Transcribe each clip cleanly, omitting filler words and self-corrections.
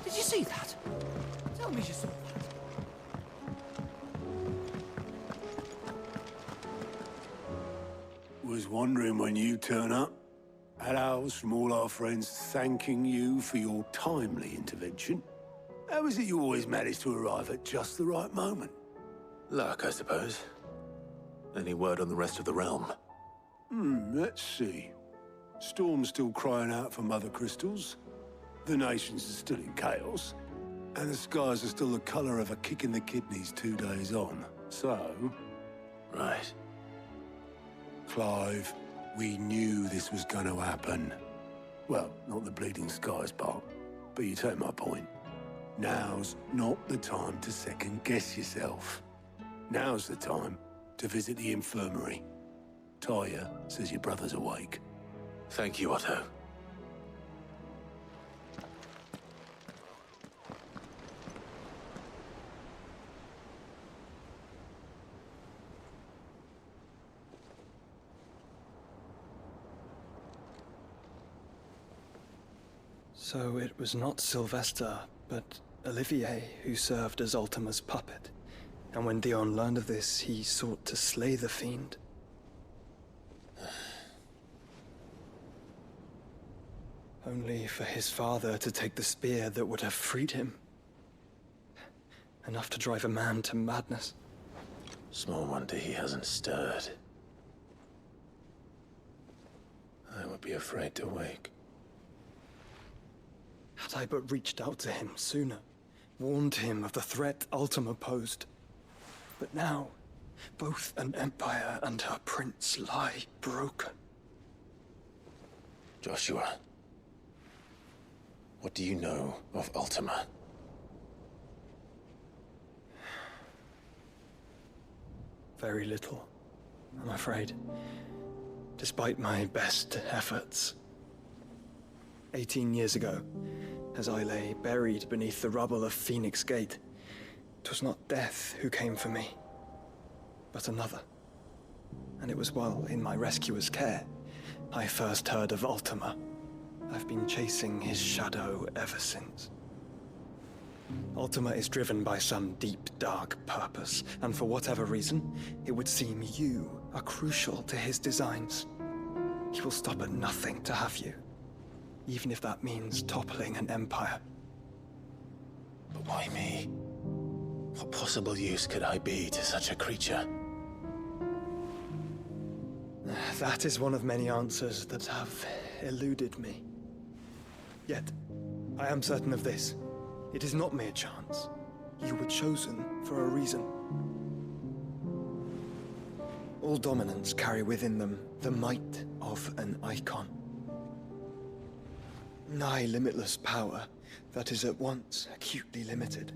Did you see that? Tell me you saw that. Was wondering when you turn up. Had owls from all our friends thanking you for your timely intervention. How is it you always manage to arrive at just the right moment? Luck, I suppose. Any word on the rest of the realm? Let's see. Storm's still crying out for mother crystals. The nations are still in chaos. And the skies are still the colour of a kick in the kidneys 2 days on. So... Right. Clive, we knew this was going to happen. Well, not the bleeding skies part, but you take my point. Now's not the time to second-guess yourself. Now's the time to visit the infirmary. Talia says your brother's awake. Thank you, Otto. So it was not Sylvester, but Olivier who served as Ultima's puppet. And when Dion learned of this, he sought to slay the fiend. Only for his father to take the spear that would have freed him. Enough to drive a man to madness. Small wonder he hasn't stirred. I would be afraid to wake. Had I but reached out to him sooner, warned him of the threat Ultima posed. But now, both an empire and her prince lie broken. Joshua, what do you know of Ultima? Very little, I'm afraid. Despite my best efforts. 18 years ago, as I lay buried beneath the rubble of Phoenix Gate, 'twas not death who came for me, but another. And it was while in my rescuer's care, I first heard of Ultima. I've been chasing his shadow ever since. Ultima is driven by some deep, dark purpose, and for whatever reason, it would seem you are crucial to his designs. He will stop at nothing to have you, even if that means toppling an empire. But why me? What possible use could I be to such a creature? That is one of many answers that have eluded me. Yet, I am certain of this. It is not mere chance. You were chosen for a reason. All dominants carry within them the might of an icon. Nigh limitless power that is at once acutely limited.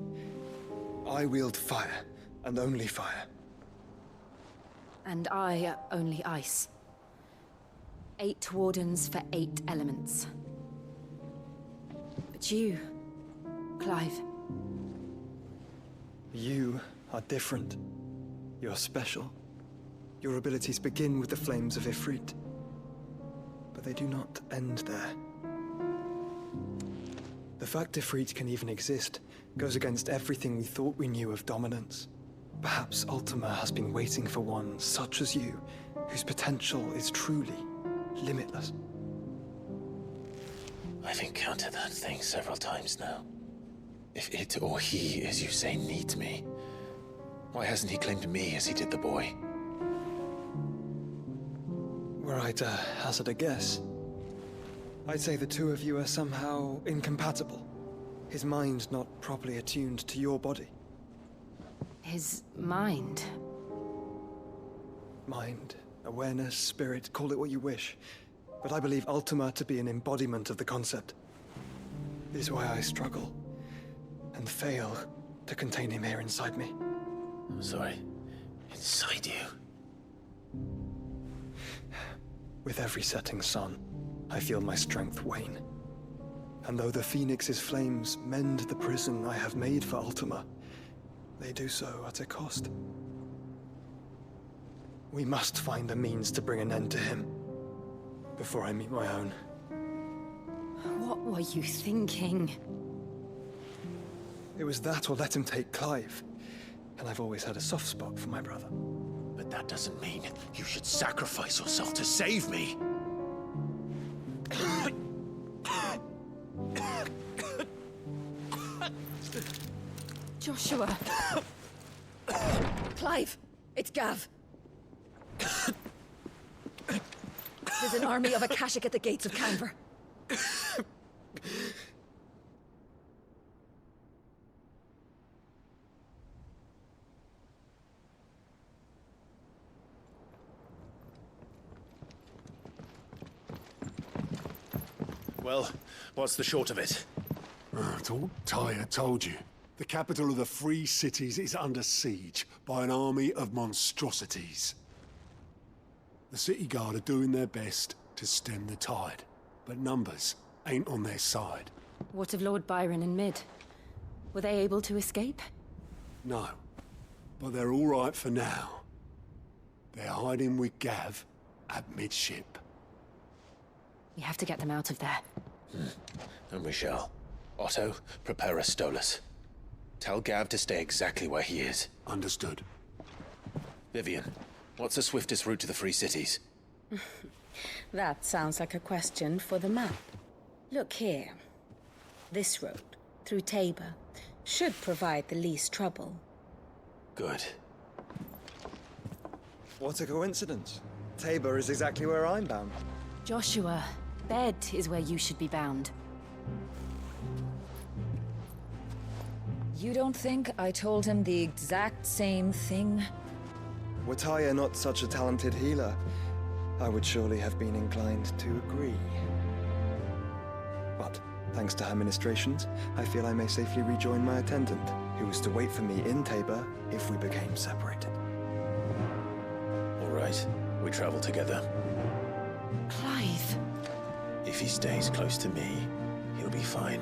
I wield fire, and only fire. And I only ice. 8 wardens for 8 elements. But you, Clive. You are different. You're special. Your abilities begin with the flames of Ifrit. But they do not end there. The fact Ifrit can even exist goes against everything we thought we knew of dominance. Perhaps Ultima has been waiting for one such as you, whose potential is truly limitless. I've encountered that thing several times now. If it or he, as you say, needs me, why hasn't he claimed me as he did the boy? Were I to hazard a guess, I'd say the two of you are somehow incompatible. His mind not properly attuned to your body. His mind. Mind, awareness, spirit, call it what you wish. But I believe Ultima to be an embodiment of the concept. This is why I struggle and fail to contain him here inside me. I'm sorry. Inside you? With every setting sun, I feel my strength wane. And though the Phoenix's flames mend the prison I have made for Ultima, they do so at a cost. We must find a means to bring an end to him before I meet my own. What were you thinking? It was that or let him take Clive. And I've always had a soft spot for my brother. But that doesn't mean you should sacrifice yourself to save me. Joshua. Clive, it's Gav. There's an army of Akashic at the gates of Kanver. Well, what's the short of it? It's all Tyre told you. The capital of the Free Cities is under siege by an army of monstrosities. The city guard are doing their best to stem the tide, but numbers ain't on their side. What of Lord Byron and Mid? Were they able to escape? No, but they're all right for now. They're hiding with Gav at midship. We have to get them out of there. And we shall. Otto, prepare a Stolas. Tell Gav to stay exactly where he is. Understood. Vivian, what's the swiftest route to the Free Cities? That sounds like a question for the map. Look here. This road, through Tabor, should provide the least trouble. Good. What a coincidence. Tabor is exactly where I'm bound. Joshua, bed is where you should be bound. You don't think I told him the exact same thing? Were Tyre not such a talented healer, I would surely have been inclined to agree. But, thanks to her ministrations, I feel I may safely rejoin my attendant, who was to wait for me in Tabor if we became separated. All right, we travel together. Clive. If he stays close to me, he'll be fine.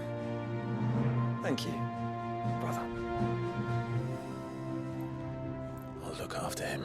Thank you, brother. I'll look after him.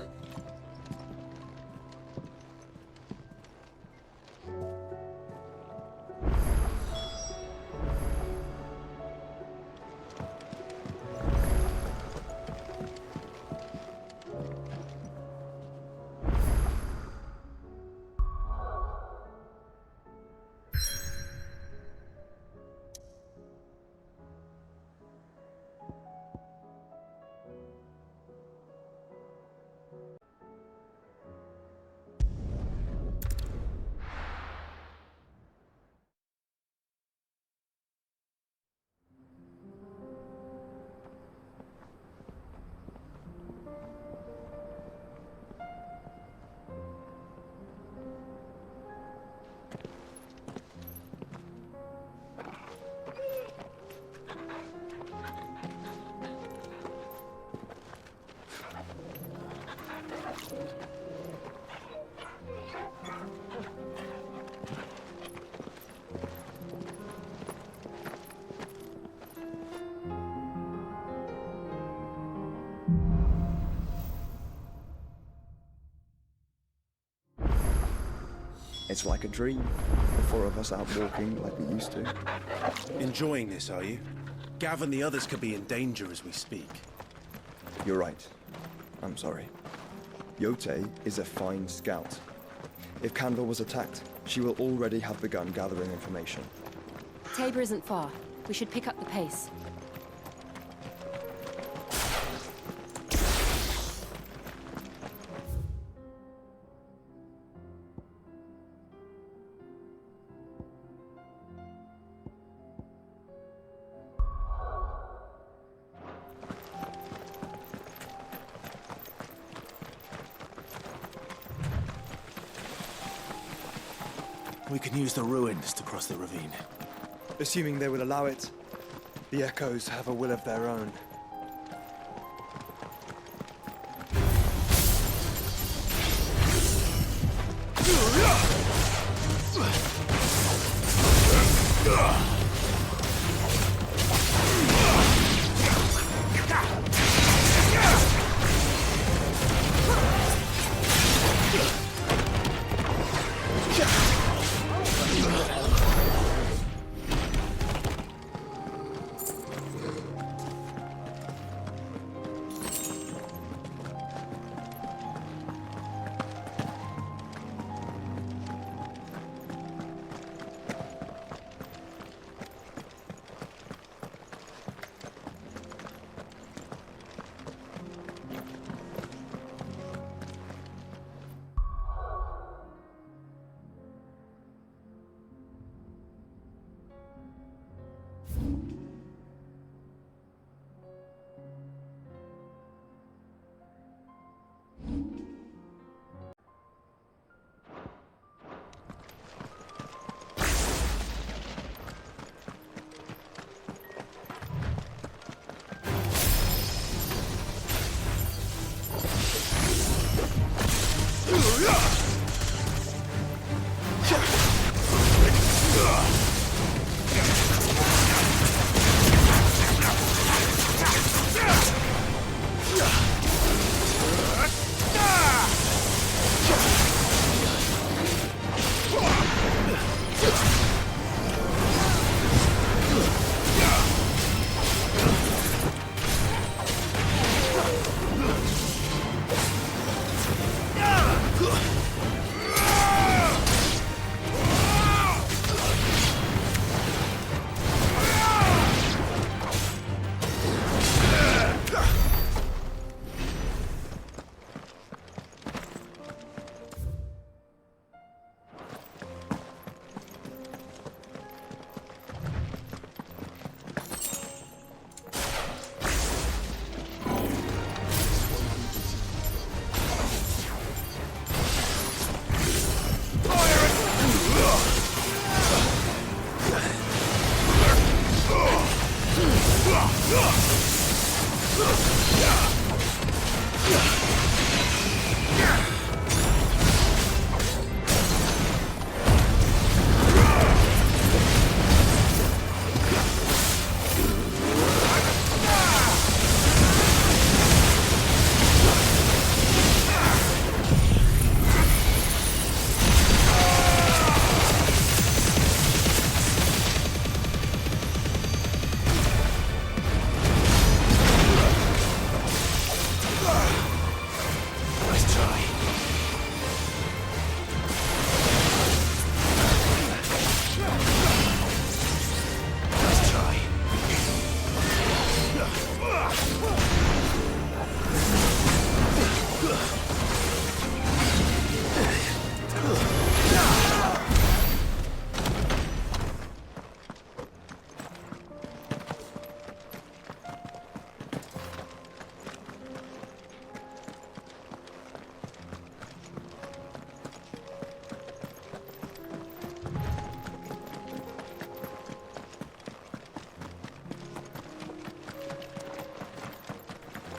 It's like a dream. The four of us out walking like we used to. Enjoying this, are you? Gav and the others could be in danger as we speak. You're right. I'm sorry. Yote is a fine scout. If Kanver was attacked, she will already have begun gathering information. Tabor isn't far. We should pick up the pace. We can use the ruins to cross the ravine. Assuming they will allow it, the Echoes have a will of their own.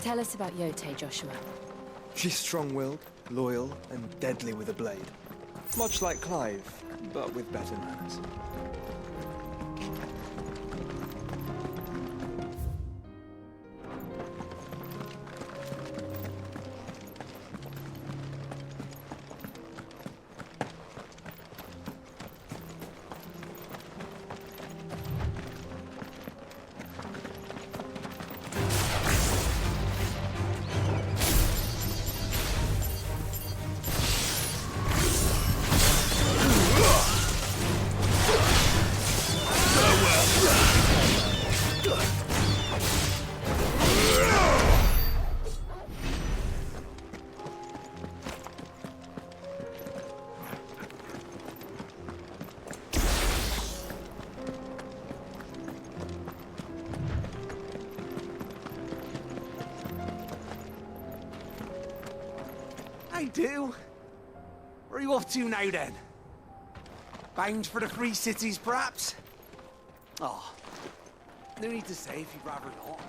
Tell us about Yote, Joshua. She's strong-willed, loyal, and deadly with a blade. Much like Clive, but with better manners. I do. Where are you off to now, then? Bound for the Free Cities, perhaps? Oh, no need to say if you'd rather not.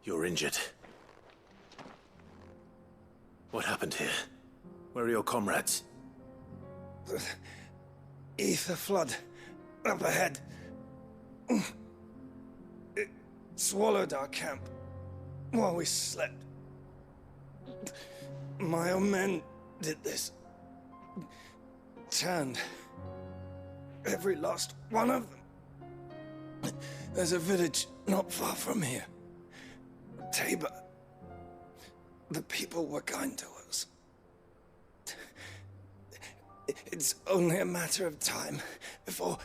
You're injured. What happened here? Where are your comrades? The ether flood up ahead. It swallowed our camp while we slept. My own men did this. Turned every last one of them. There's a village not far from here. Tabor. The people were kind to us. It's only a matter of time before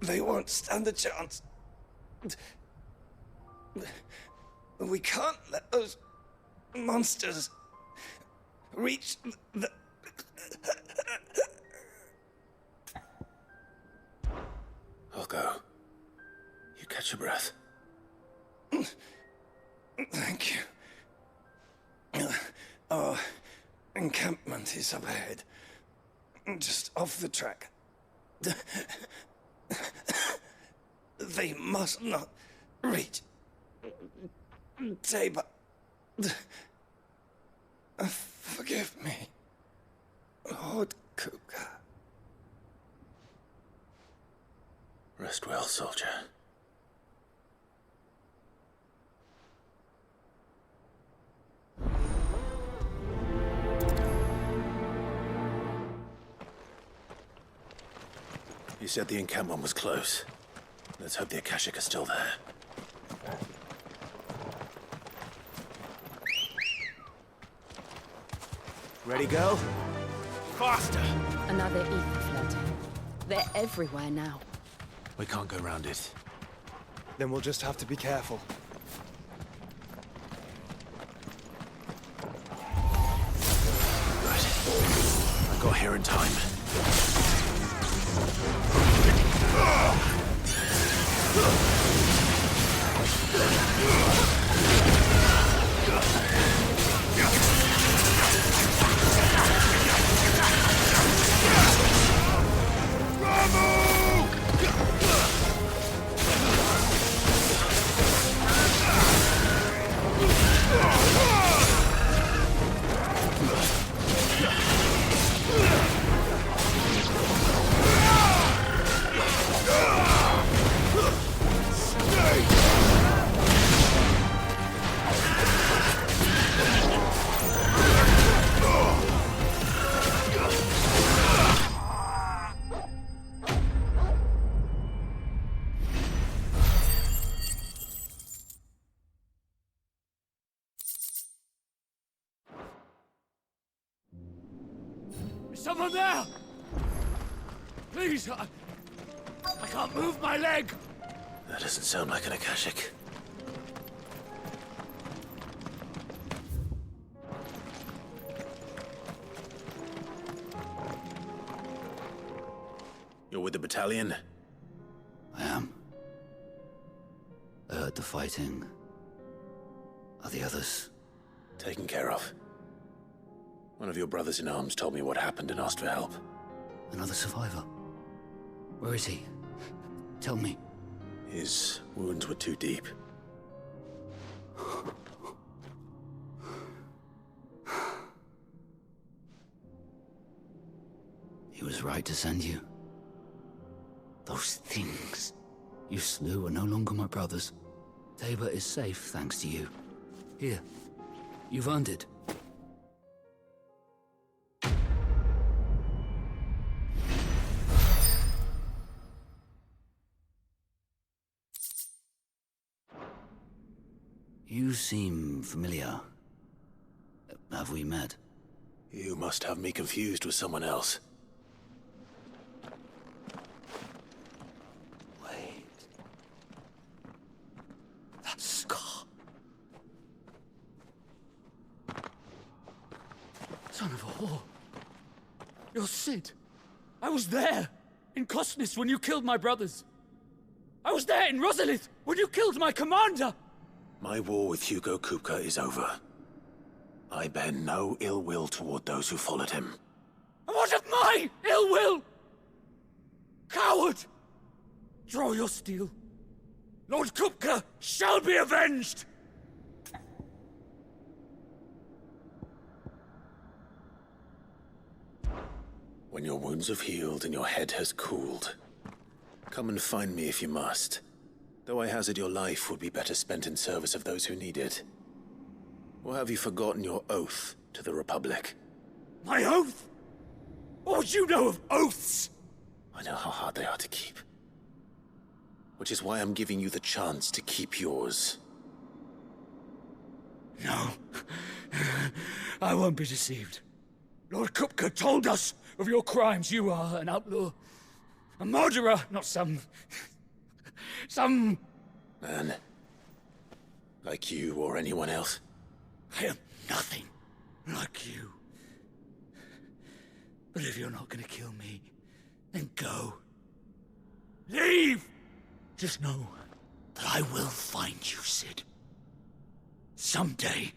they won't stand a chance. We can't let those monsters reach the... I'll go. You catch your breath. Thank you. Our encampment is up ahead. Just off the track. They must not reach Tabor. Forgive me, Lord Kuka. Rest well, soldier. You said the encampment was close. Let's hope the Akashic are still there. Ready, go? Faster! Another ether flood. They're everywhere now. We can't go round it. Then we'll just have to be careful. Right. I got here in time. Someone there! Please, I can't move my leg! That doesn't sound like an Akashic. with the battalion? I am. I heard the fighting. Are the others? Taken care of. One of your brothers in arms told me what happened and asked for help. Another survivor? Where is he? Tell me. His wounds were too deep. He was right to send you. Those things you slew are no longer my brothers. Tabor is safe thanks to you. Here, you've earned it. You seem familiar. Have we met? You must have me confused with someone else. Wait. That scar. Son of a whore. You're Sid. I was there, in Cosnis, when you killed my brothers. I was there in Rosalith, when you killed my commander! My war with Hugo Kupka is over. I bear no ill will toward those who followed him. And what of my ill will? Coward! Draw your steel. Lord Kupka shall be avenged! When your wounds have healed and your head has cooled, come and find me if you must. Though I hazard your life would be better spent in service of those who need it. Or have you forgotten your oath to the Republic? My oath? What would you know of oaths? I know how hard they are to keep. Which is why I'm giving you the chance to keep yours. No. I won't be deceived. Lord Kupka told us of your crimes. You are an outlaw. A murderer, not some Man. Like you or anyone else. I am nothing like you. But if you're not gonna kill me, then go. Leave! Just know that I will find you, Sid. Someday.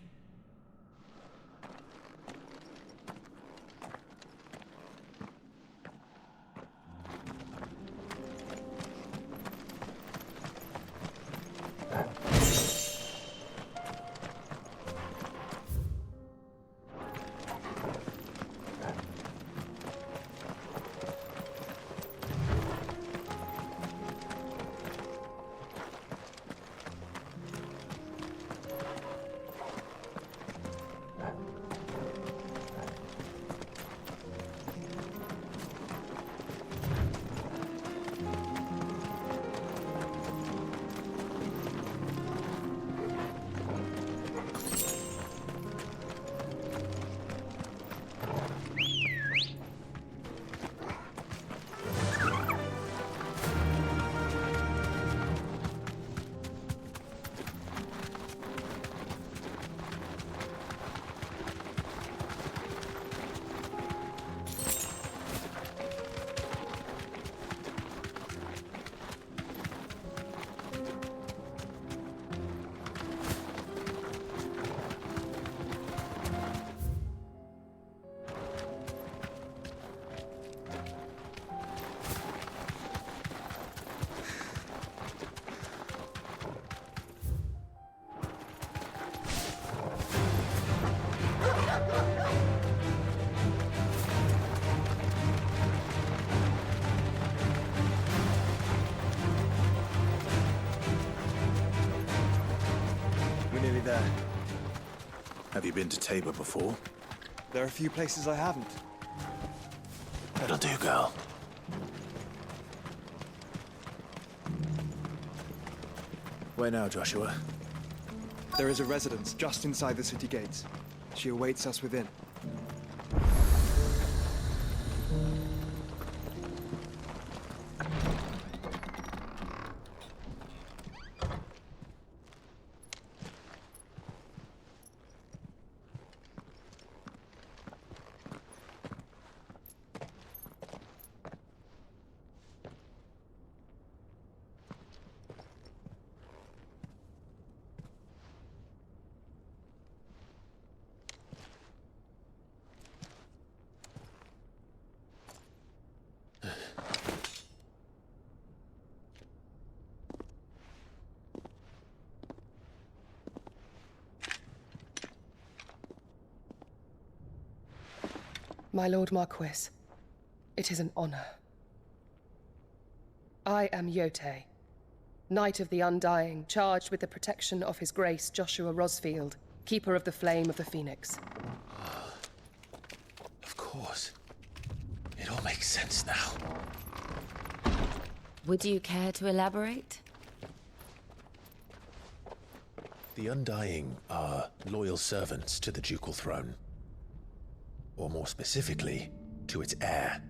There. Have you been to Tabor before? There are a few places I haven't. That'll do, girl. Where now, Joshua? There is a residence just inside the city gates. She awaits us within. My Lord Marquis, it is an honor. I am Yote, Knight of the Undying, charged with the protection of His Grace Joshua Rosfield, Keeper of the Flame of the Phoenix. Of course. It all makes sense now. Would you care to elaborate? The Undying are loyal servants to the ducal throne. Or more specifically, to its heir.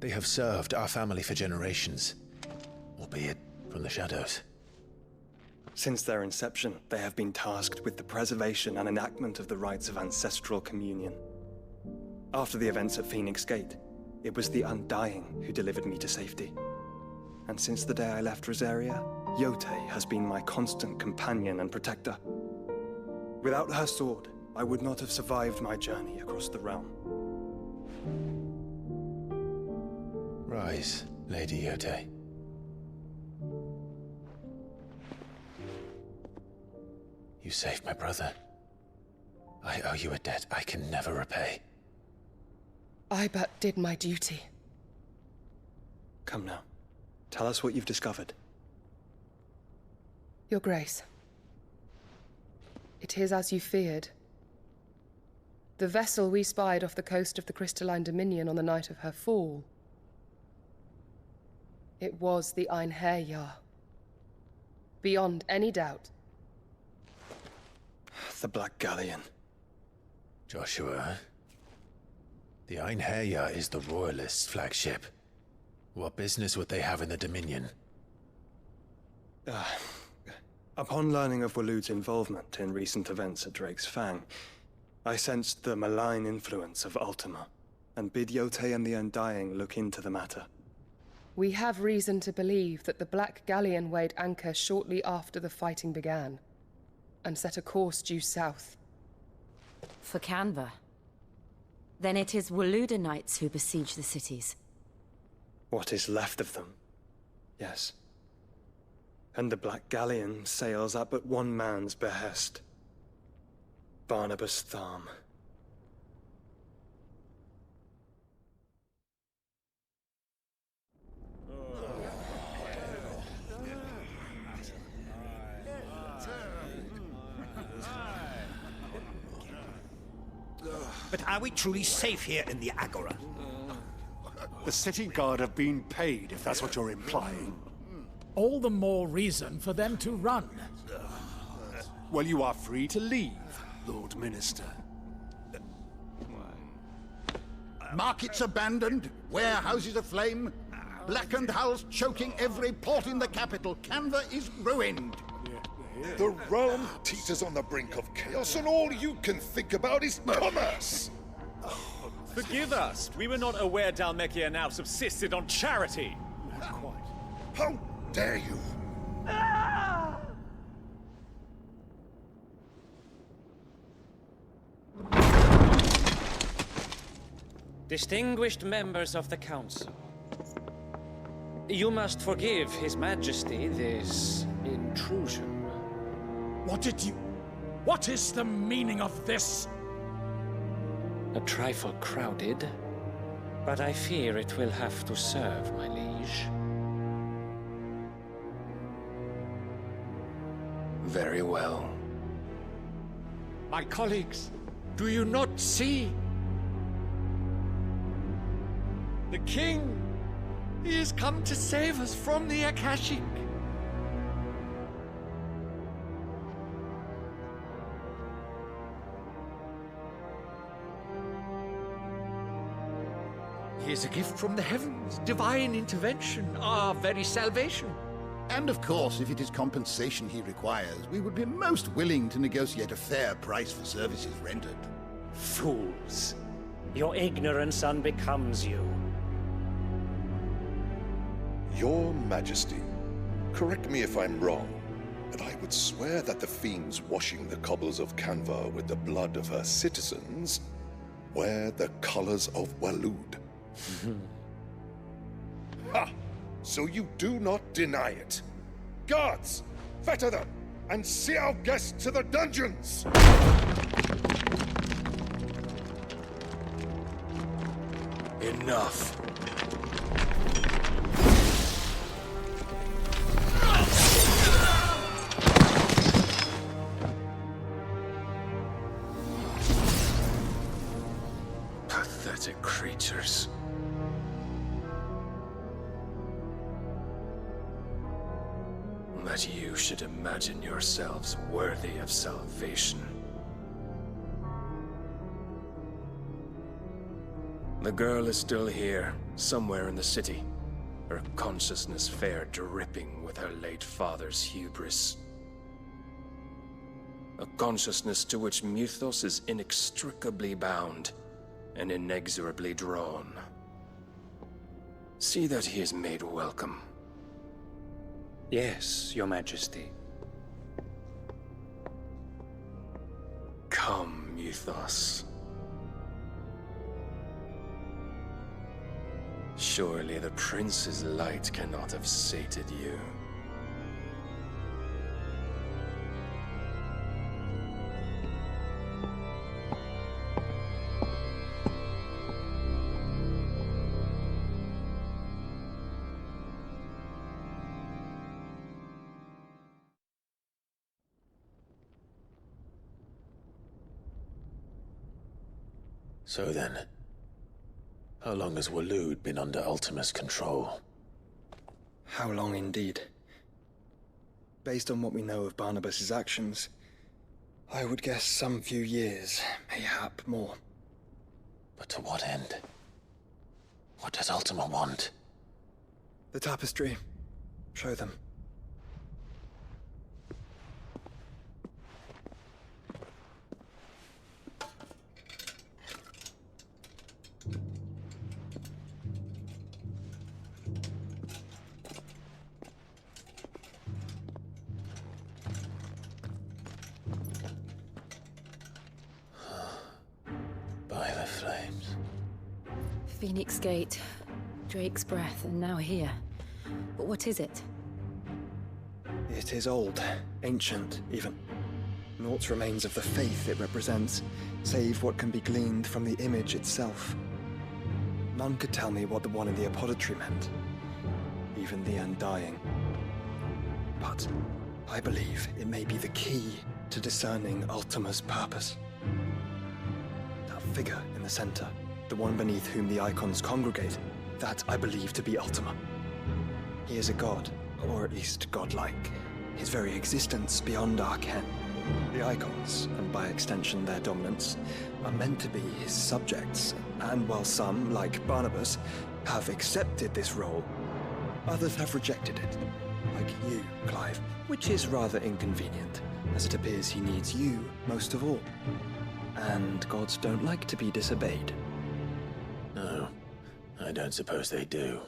They have served our family for generations, albeit from the shadows. Since their inception, they have been tasked with the preservation and enactment of the rites of ancestral communion. After the events at Phoenix Gate, it was the Undying who delivered me to safety. And since the day I left Rosaria, Yote has been my constant companion and protector. Without her sword, I would not have survived my journey across the realm. Rise, Lady Yote. You saved my brother. I owe you a debt I can never repay. I but did my duty. Come now. Tell us what you've discovered. Your Grace. It is as you feared. The vessel we spied off the coast of the Crystalline Dominion on the night of her fall. It was the Einherjar. Beyond any doubt. The Black Galleon. Joshua, the Einherjar is the Royalists' flagship. What business would they have in the Dominion? Upon learning of Waloed's involvement in recent events at Drake's Fang, I sensed the malign influence of Ultima, and bid Yote and the Undying look into the matter. We have reason to believe that the Black Galleon weighed anchor shortly after the fighting began, and set a course due south. For Kanver. Then it is Waloed knights who besiege the cities. What is left of them? Yes. And the Black Galleon sails at but one man's behest. Barnabas Tharm. But are we truly safe here in the Agora? The city guard have been paid, if that's what you're implying. All the more reason for them to run. Well, you are free to leave, Lord Minister. Markets abandoned, warehouses aflame, blackened hulls choking every port in the capital. Kanver is ruined. The realm teeters on the brink of chaos, and all you can think about is commerce! Forgive us. We were not aware Dhalmekia now subsisted on charity. Not quite. How dare you? Distinguished members of the Council, you must forgive His Majesty this intrusion. What is the meaning of this? A trifle crowded, but I fear it will have to serve, my liege. Very well. My colleagues, do you not see? The King! He has come to save us from the Akashic! He is a gift from the heavens, divine intervention, our very salvation. And of course, if it is compensation he requires, we would be most willing to negotiate a fair price for services rendered. Fools! Your ignorance unbecomes you. Your Majesty, correct me if I'm wrong, but I would swear that the fiends washing the cobbles of Kanver with the blood of her citizens wear the colors of Waloed. Ha! So you do not deny it. Guards, fetter them, and see our guests to the dungeons! Enough. Pathetic creatures. That you should imagine yourselves worthy of salvation. The girl is still here, somewhere in the city, her consciousness fair dripping with her late father's hubris. A consciousness to which Mythos is inextricably bound and inexorably drawn. See that he is made welcome. Yes, Your Majesty. Come, Mythos. Surely the prince's light cannot have sated you. So then, how long has Waloed been under Ultima's control? How long indeed? Based on what we know of Barnabas's actions, I would guess some few years, mayhap more. But to what end? What does Ultima want? The tapestry. Show them. By the flames. Phoenix Gate, Drake's Breath, and now here. But what is it? It is old, ancient, even. Naught remains of the faith it represents, save what can be gleaned from the image itself. None could tell me what the one in the apothecary meant, even the Undying. But I believe it may be the key to discerning Ultima's purpose. That figure in the center, the one beneath whom the icons congregate, that I believe to be Ultima. He is a god, or at least godlike, his very existence beyond our ken. The icons, and by extension their dominants, are meant to be his subjects, and while some, like Barnabas, have accepted this role, others have rejected it, like you, Clive, which is rather inconvenient, as it appears he needs you most of all. And gods don't like to be disobeyed. No, I don't suppose they do.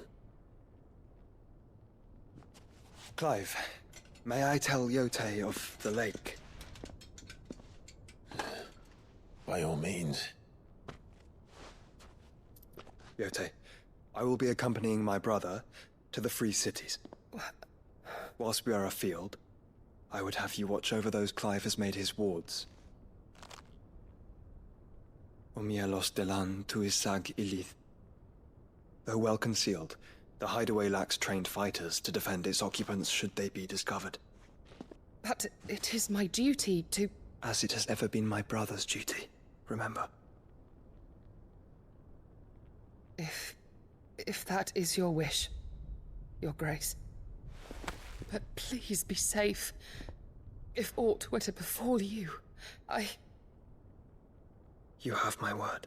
Clive, may I tell Yote of the lake? By all means. Yote, I will be accompanying my brother to the Free Cities. Whilst we are afield, I would have you watch over those Clive has made his wards. Omielos delan tuisag ilith. Though well concealed, the hideaway lacks trained fighters to defend its occupants should they be discovered. But it is my duty to... As it has ever been my brother's duty, remember. If that is your wish, Your Grace. But please be safe. If aught were to befall you, You have my word.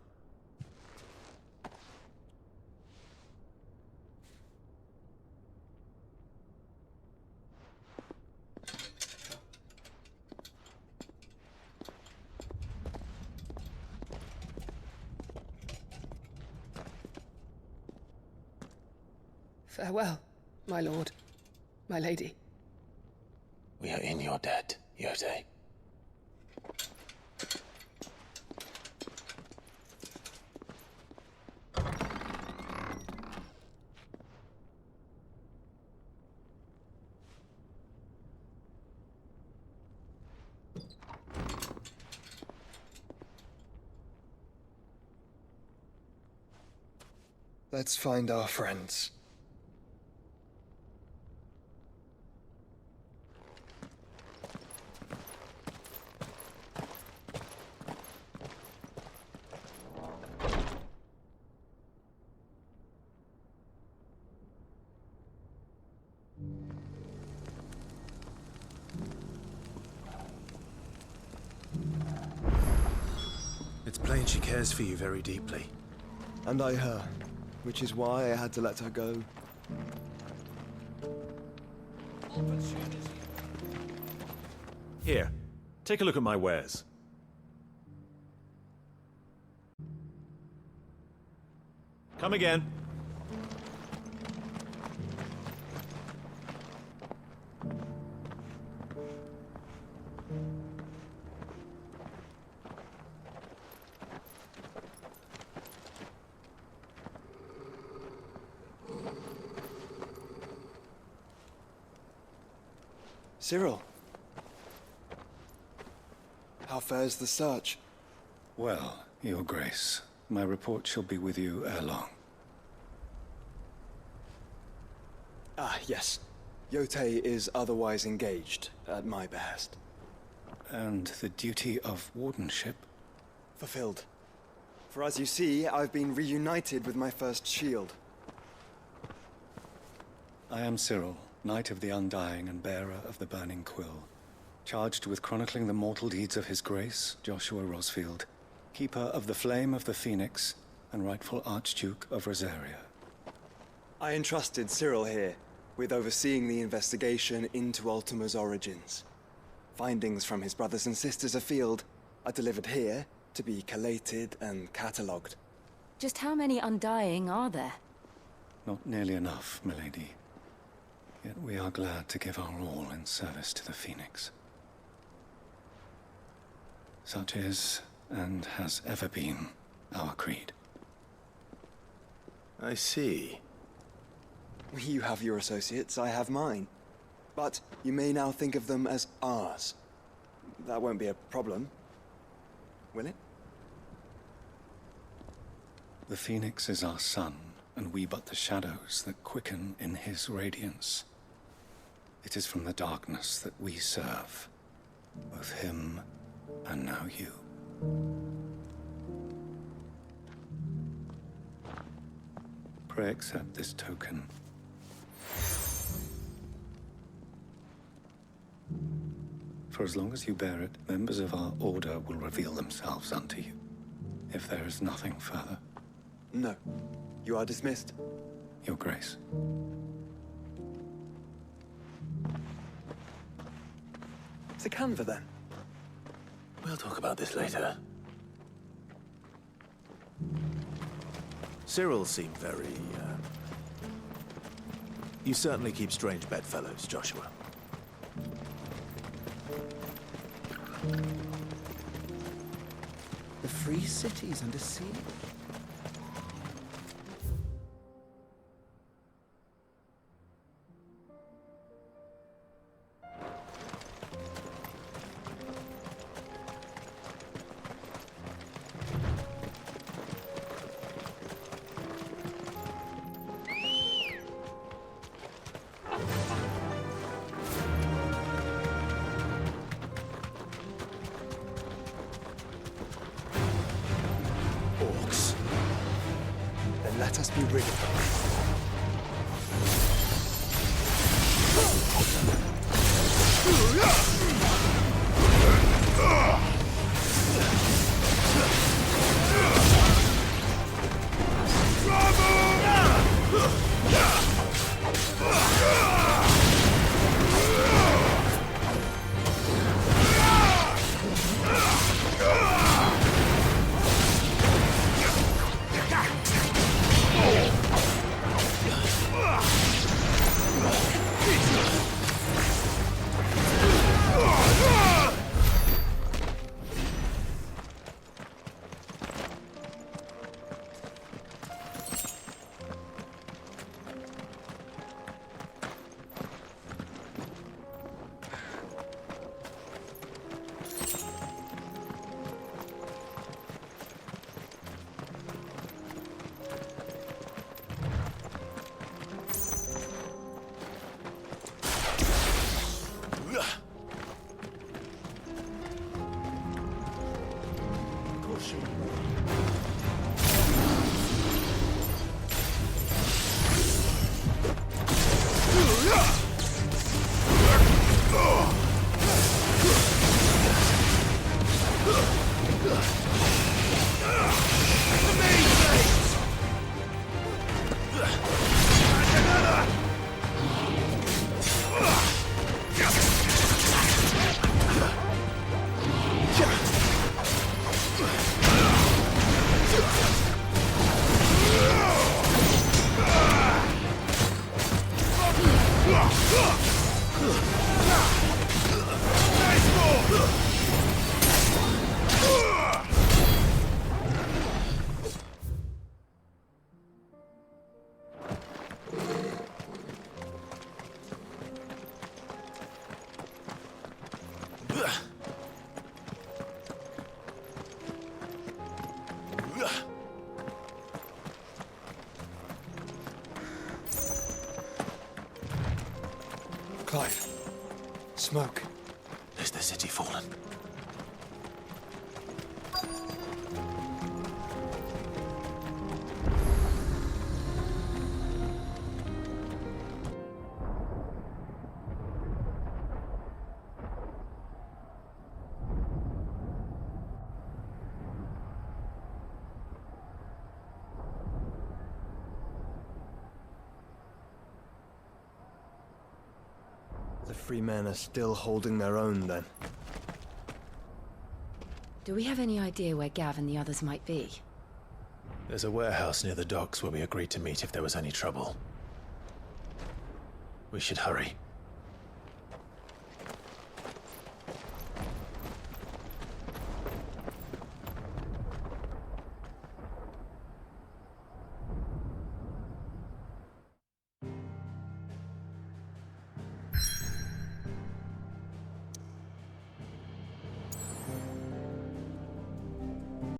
Farewell, my lord, my lady. We are in your debt, Yote. Let's find our friends. It's plain she cares for you very deeply. And I her, which is why I had to let her go. Here, take a look at my wares. Come again. Cyril. How fares the search? Well, Your Grace, my report shall be with you ere long. Ah, yes. Yotei is otherwise engaged, at my behest. And the duty of wardenship? Fulfilled. For as you see, I've been reunited with my first shield. I am Cyril, Knight of the Undying and bearer of the Burning Quill, charged with chronicling the mortal deeds of His Grace, Joshua Rosfield, keeper of the Flame of the Phoenix and rightful Archduke of Rosaria. I entrusted Cyril here with overseeing the investigation into Ultima's origins. Findings from his brothers and sisters afield are delivered here to be collated and catalogued. Just how many Undying are there? Not nearly enough, milady. Yet we are glad to give our all in service to the Phoenix. Such is, and has ever been, our creed. I see. You have your associates, I have mine. But you may now think of them as ours. That won't be a problem, will it? The Phoenix is our sun, and we but the shadows that quicken in his radiance. It is from the darkness that we serve, both him and now you. Pray accept this token. For as long as you bear it, members of our order will reveal themselves unto you. If there is nothing further. No. You are dismissed. Your Grace. It's a Kanver, then. We'll talk about this later. Cyril seemed very, You certainly keep strange bedfellows, Joshua. The free cities under siege? Then let us be rid of them. caution. Clive. Smoke. Is the city fallen? The free men are still holding their own, then. Do we have any idea where Gav and the others might be? There's a warehouse near the docks where we agreed to meet if there was any trouble. We should hurry.